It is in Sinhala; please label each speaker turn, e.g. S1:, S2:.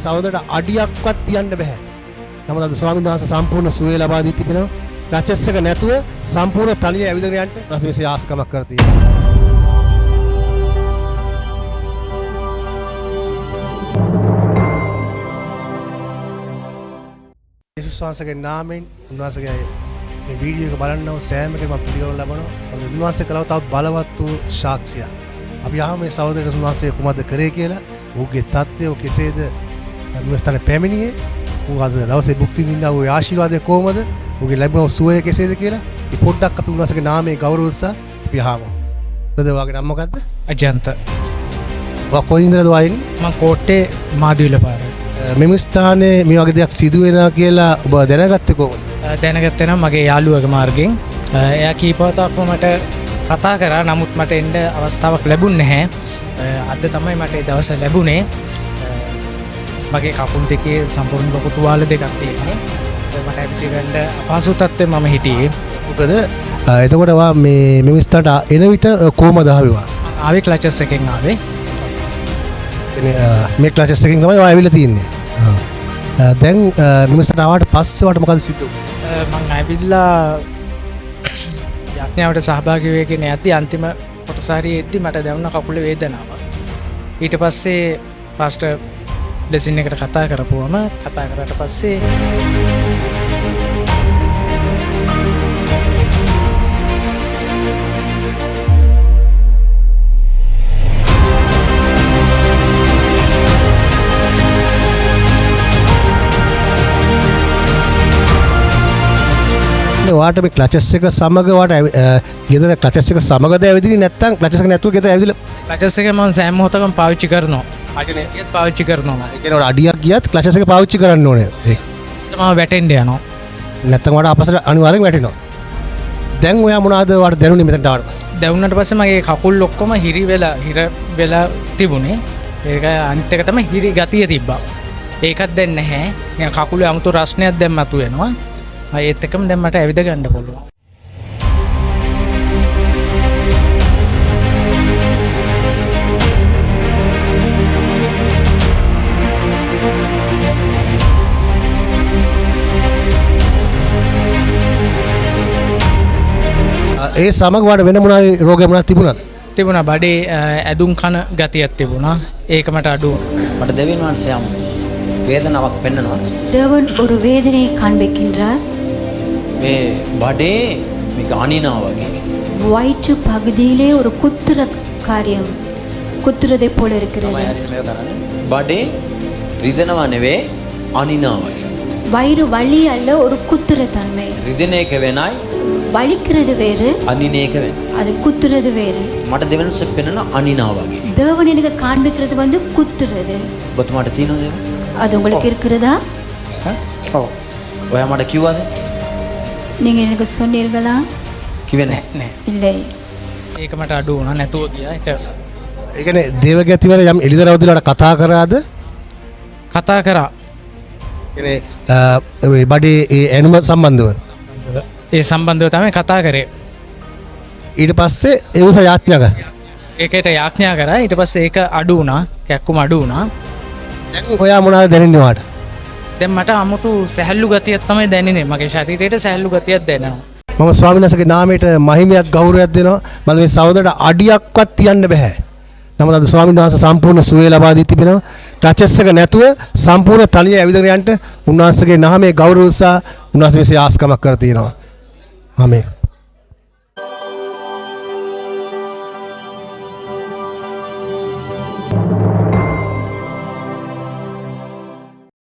S1: සහෝදරට අඩියක්වත් තියන්න බෑ. නමුත් අද ස්වාමීන් වහන්සේ සම්පූර්ණ සුවය ලබා දී තිබෙනවා. ක්ලචස් එක නැතුව සම්පූර්ණ තනිය ඇවිදගෙන යන්න රස්මේසේ ආස්කමක් කර තියෙනවා. යේසුස් වහන්සේගේ නාමයෙන් උන්වහන්සේගේ මේ වීඩියෝ එක බලන්නව සෑම කෙනෙක්ම පිළිගනු ලබනවා. මොකද උන්වහන්සේ කළා තව බලවත් වූ සාක්ෂියක්. අපි ආව මේ සහෝදරට උන්වහන්සේ කුමක්ද කරේ කියලා, ඔහුගේ தත්ත්වය කෙසේද මේ ස්ථානේ පැමිණියේ, ඔහු අද දවසේ භුක්ති විඳිනා වූ ආශිර්වාදය කොහොමද, ඔහුගේ ලැබුණු සුවය කෙසේද කියලා මේ පොඩ්ඩක් අපි උන්වහන්සේගේ නාමයේ ගෞරව උත්සාහ අපි ආවමු. බ්‍රදර් වාගේ නම මොකද්ද?
S2: අජන්ත.
S1: ඔයා කොයි ඉඳලාද ආන්නේ?
S2: මම කෝට්ටේ මාදිවිල පාරේ.
S1: මෙම ස්ථානයේ මේ වගේ දෙයක් සිදු වෙනවා කියලා ඔබ දැනගත්තේ කොහොමද?
S2: දැනගත්තේ නම් මගේ යාළුවගේ මාර්ගෙන්. එයා කීපවතාවක්ම මට කතා කරා, නමුත් මට එන්න අවස්ථාවක් ලැබුණේ නැහැ. අද තමයි මට ඒ දවස ලැබුණේ. මගේ කකුල් දෙකේ සම්පූර්ණ ලොකු තුවාල දෙකක් තියෙනවා. මට ඇවිත් අපහසු තත්ත්වෙ මම හිටියේ.
S1: මොකද එතකොට ඔයා මෙම ස්ථානට එන විට කොහමද ආවේ?
S2: ආවේ ක්ලචස් එකෙන් ආවේ.
S1: මේ ක්ලචස් එකෙන් තමයි ඔයා ඇවිල්ලා තින්නේ. දැන් මෙම ස්ථානට ආවට පස්සේ ඔයාට මොකද සිද්ධ වුනේ?
S2: මම ඇවිල්ලා යාඥාවට සහභාගී වෙගෙන යද්දී අන්තිම කොටස හරිය එද්දි මට දැනුණ කකුලේ වේදනාවක්. ඊට පස්සේ පාස්ටර් ඩෙසින් එකට කතා කරපුවම කතා කරාට පස්සේ
S1: වාට මේ ක්ලචස් එක සමග වාට ගෙදර ක්ලචස් එක සමගද ඇවිදින්නේ නැත්නම් ක්ලචස් එක නැතුව ගෙදර ඇවිදලා?
S2: ක්ලචස් එක මම සෑම මොහොතකම පාවිච්චි කරනවා. අඩියක් පාවිච්චි කරනවා.
S1: ඒ කියන්නේ අඩියක් ගියත් ක්ලචස් එක පාවිච්චි කරන්න ඕනේ. ඒක
S2: මම වැටෙන්න යනවා.
S1: නැත්නම් වාට අපසට අනිවාර්යෙන් වැටෙනවා. දැන් ඔයා මොනවද වාට දැනුනේ මෙතනට ආවට පස්සේ?
S2: දැනුණාට පස්සේ මගේ කකුල් ඔක්කොම හිර වෙලා තිබුණේ. ඒක අනිත් එක තමයි හිරි ගතිය තිබ්බා. ඒකත් දැන් නැහැ. නිකන් කකුලේ 아무තු රස්නයක් දැන් මතුවෙනවා. ඒත් එකම දැන් මට ඇවිද ගන්න පුළුවන්.
S1: ඒ සමග වාට වෙන මොනවා රෝගයක් මොනවද තිබුණාද?
S2: තිබුණා බඩේ ඇදුම් කන ගතියක් තිබුණා. ඒක මට අඩු
S3: මට දෙවියන් වහන්සේ வேதனாවක් පෙන්නනවා.
S4: தேவன் ஒரு வேதனையை காண்பிக்கின்றார்.
S3: මේ බඩේ මේක අනිනා වගේ.
S4: வயிற்று பகுதியிலே ஒரு குத்துற காரியம் குத்துறதை போல இருக்கிறது.
S3: තමයි හරියට මේක කරන්නේ. බඩේ රිදෙනවා නෙවෙයි අනිනා වගේ.
S4: வயிறு வலி அல்ல, ஒரு குத்துற தன்மை.
S3: රිදෙන එක වෙනයි
S4: வலிக்கிறது வேறு,
S3: අනින එක වෙනයි.
S4: அது குத்துறது வேறு.
S3: මට දෙවියන් වහන්සේ පෙන්නන අනිනා වගේ.
S4: தேவன் எனக்கு காண்பிக்கிறது வந்து குத்துறது.
S3: ඔබතුමාට තියෙනවද ඒක?
S4: அது உங்களுக்கு இருக்கிறதா?
S3: ඔව්. ඔයා මට කිව්වද?
S4: நீங்க எனக்கு சொன்னீர்களா?
S3: කිව්වේ නැහැ.
S2: නෑ.
S4: இல்லை.
S2: ඒක මට අඩු වුණා නැතුව ගියා. ඒක
S1: ඒ කියන්නේ දේවගතිවල යම් එළිදරවදලට කතා කරාද?
S2: කතා කරා.
S1: කියන්නේ බඩේ ඒ ඇනුම සම්බන්ධව.
S2: ඒ සම්බන්ධව තමයි කතා කරේ.
S1: ඊට පස්සේ ඒ උස යාඥා කරා.
S2: ඒකට යාඥා කරා. ඊට පස්සේ ඒක අඩු වුණා. කැක්කුම අඩු වුණා.
S1: දැන් ඔයා මොනවද දැනෙන්නේ වාට?
S2: දැන් මට 아무තු සැහැල්ලු ගතියක් තමයි දැනෙන්නේ. මගේ ශරීරයට සැහැල්ලු ගතියක් දැනෙනවා.
S1: මම ස්වාමීන් වහන්සේගේ නාමයට මහිමයක් ගෞරවයක් දෙනවා. මම මේ සහෝදරට අඩියක්වත් තියන්න බෑ. නමුත් අද ස්වාමීන් වහන්සේ සම්පූර්ණ සුවය ලබා දී තිබෙනවා. ක්ලචස් එක නැතුව සම්පූර්ණ තනිය ඇවිදගෙන යන්න උන්වහන්සේගේ නාමයේ ගෞරව උත්සාහ උන්වහන්සේ ආස්කමක් කර තියෙනවා. ආමේන්.